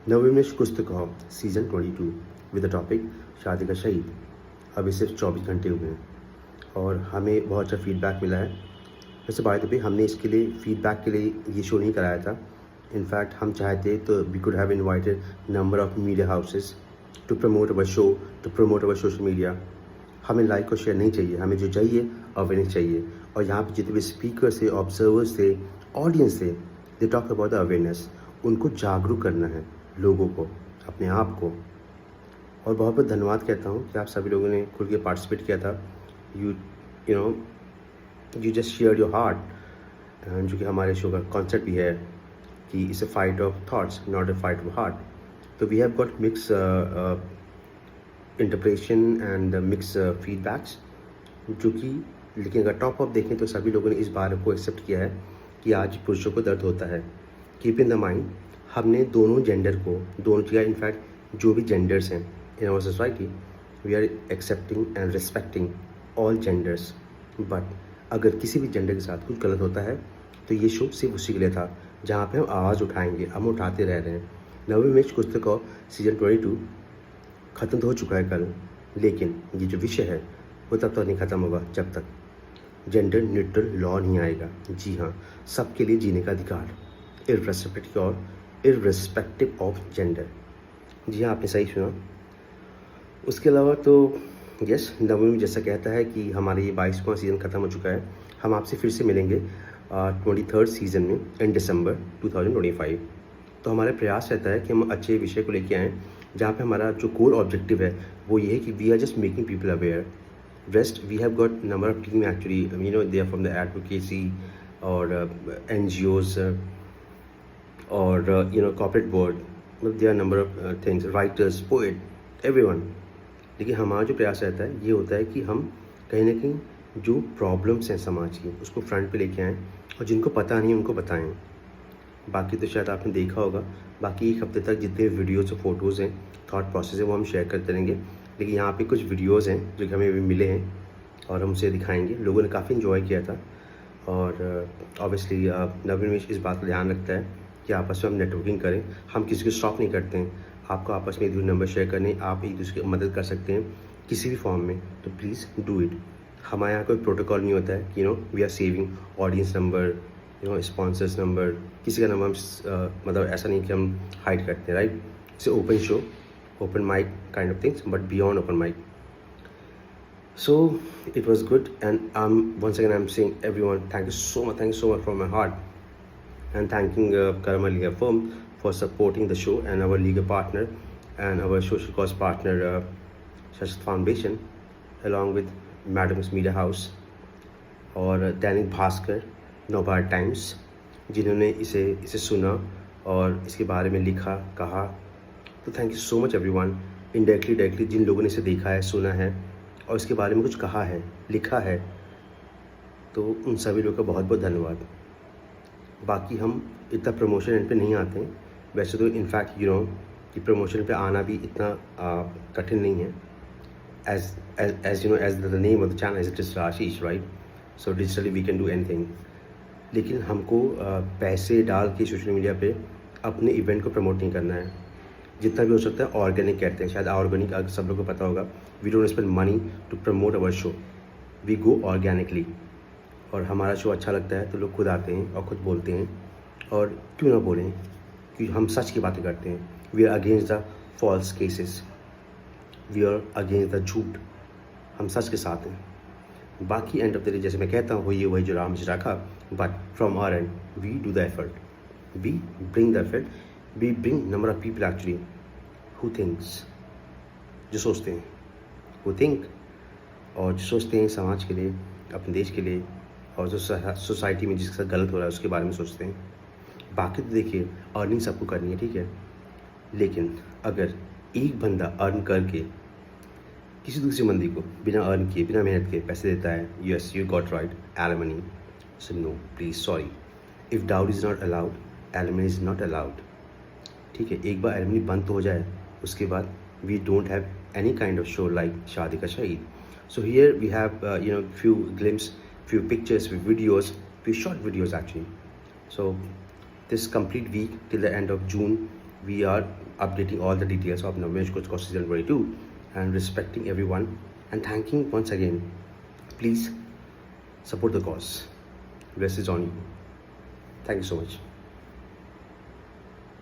नवी में कुछ तो कहो सीज़न 22 विद द टॉपिक शादी का शहीद। अभी सिर्फ 24 घंटे हुए हैं और हमें बहुत अच्छा फीडबैक मिला है। वैसे बाय द वे हमने इसके लिए फीडबैक के लिए ये शो नहीं कराया था। इनफैक्ट हम चाहते तो we could have invited number of media houses to promote our show, to promote our social media. हमें लाइक और शेयर नहीं चाहिए, हमें जो चाहिए अवेयरनेस चाहिए। और यहाँ पे जितने भी स्पीकर्स थे, ऑब्जर्वर्स थे, ऑडियंस थे, they talk about the awareness. उनको जागरूक करना है, लोगों को, अपने आप को। और बहुत बहुत धन्यवाद कहता हूँ कि आप सभी लोगों ने खुल के पार्टिसिपेट किया था। You know you just share your heart, जो कि हमारे शो का कॉन्सेप्ट भी है कि it's a fight of thoughts not a fight of heart. तो we have got mix impression and mix feedbacks, जो कि लेकिन अगर टॉप अप देखें तो सभी लोगों ने इस बात को एक्सेप्ट किया है कि आज पुरुषों को दर्द होता है। कीप इन द माइंड, हमने दोनों जेंडर को, दोनों जगह इनफैक्ट जो भी जेंडर्स हैं in our society, we are accepting and respecting all genders. But अगर किसी भी जेंडर के साथ कुछ गलत होता है तो ये शो सिर्फ उसी के लिए था जहाँ पे हम आवाज़ उठाएंगे, हम उठाते रह रहे हैं। नवी मिर्च कुछ तो कहो सीज़न 22 ख़त्म तो हो चुका है कल, लेकिन ये जो विषय है वो तब तक नहीं ख़त्म होगा जब तक जेंडर न्यूट्रल लॉ नहीं आएगा। जी हाँ, सबके लिए जीने का अधिकार, इर्रेस्पेक्टिव ऑफ जेंडर। जी हाँ, आपने सही सुना। उसके अलावा तो यस, नवमी जैसा कहता है कि हमारा ये 22वां सीज़न ख़त्म हो चुका है। हम आपसे फिर से मिलेंगे 23rd सीज़न में इन दिसंबर 2025। तो हमारा प्रयास रहता है कि हम अच्छे विषय को लेके आएँ, जहाँ पे हमारा जो कोर ऑब्जेक्टिव है वो ये है कि we are just making people aware. Rest, we have got number of team actually, they are from the advocacy or NGOs or corporate board. There are number of things, writers, poet, everyone. लेकिन हमारा जो प्रयास रहता है ये होता है कि हम कहीं ना कहीं जो प्रॉब्लम्स हैं समाज की उसको फ्रंट पे लेके आएँ और जिनको पता नहीं उनको बताएं। बाकी तो शायद आपने देखा होगा, बाकी एक हफ्ते तक जितने वीडियोज़ और फोटोज़ हैं, थॉट प्रोसेस है, वो हम शेयर करते रहेंगे। लेकिन यहाँ पे कुछ वीडियोज़ हैं जो कि हमें अभी मिले हैं और हम उसे दिखाएंगे। लोगों ने काफ़ी इन्जॉय किया था और ऑब्वियसली नवीन मिश इस बात का ध्यान रखता है कि आपस में हम नेटवर्किंग करें। हम किसी को स्टॉप नहीं करते हैं। आपको आपस में एक दूसरे नंबर शेयर करने, आप एक दूसरे की मदद कर सकते हैं किसी भी फॉर्म में, तो प्लीज़ डू इट। हमारे यहाँ कोई प्रोटोकॉल नहीं होता है कि we are saving audience number, sponsors number, किसी का नंबर हम मतलब ऐसा नहीं कि हम हाइड करते हैं, right. It's open show, open mic kind of things, but beyond open mic. So it was good, and once again I'm saying everyone, thank you so much from my heart, and thanking Karma Legal Firm for supporting the show, and our legal partner and our social cause partner Shashit Foundation, along with Madam's Media House और Dainik Bhaskar, Navbharat times, जिन्होंने इसे सुना और इसके बारे में लिखा, कहा। तो thank you so much everyone. Indirectly directly जिन लोगों ने इसे देखा है, सुना है और इसके बारे में कुछ कहा है, लिखा है, तो उन सभी लोगों का बहुत बहुत धन्यवाद। बाकी हम इतना प्रमोशन इन पे नहीं आते हैं वैसे तो। इनफैक्ट कि प्रमोशन पे आना भी इतना कठिन नहीं है। As the name of the channel is it is Ashish, right. So digitally we can do anything. लेकिन हमको पैसे डाल के सोशल मीडिया पे अपने इवेंट को प्रमोट नहीं करना है। जितना भी हो सकता है ऑर्गेनिक कहते हैं, शायद ऑर्गेनिक सब लोगों को पता होगा। We don't spend money to promote our show, we go organically. और हमारा शो अच्छा लगता है तो लोग खुद आते हैं और खुद बोलते हैं। और क्यों ना बोलें, कि हम सच की बातें करते हैं। We are against the false cases, we are against the झूठ, हम सच के साथ हैं। बाकी एंड ऑफ द डे जैसे मैं कहता हूँ वही जो राम जी रखा, but from our end we do the effort, we bring the effort, we bring number of people actually who thinks, जो सोचते हैं, हु थिंक, और जो सोचते हैं समाज के लिए, अपने देश के लिए, और जो सोसाइटी में जिसके साथ गलत हो रहा है उसके बारे में सोचते हैं। बाकी तो देखिए अर्निंग सबको करनी है, ठीक है, लेकिन अगर एक बंदा अर्न करके किसी दूसरे बंदी को बिना अर्न किए, बिना मेहनत के पैसे देता है, yes you got right, alimony. So no please, sorry, if doubt is not allowed, alimony is not allowed. ठीक है, एक बार एलिमनी बंद तो हो जाए, उसके बाद we don't have any kind of show like शादी का शहीद। So here we have few glimpse, few pictures, few videos, few short videos actually. So this complete week till the end of June we are updating all the details of Navamya course season 22 and respecting everyone and thanking once again. Please support the cause. Rest is on you. Thank you so much.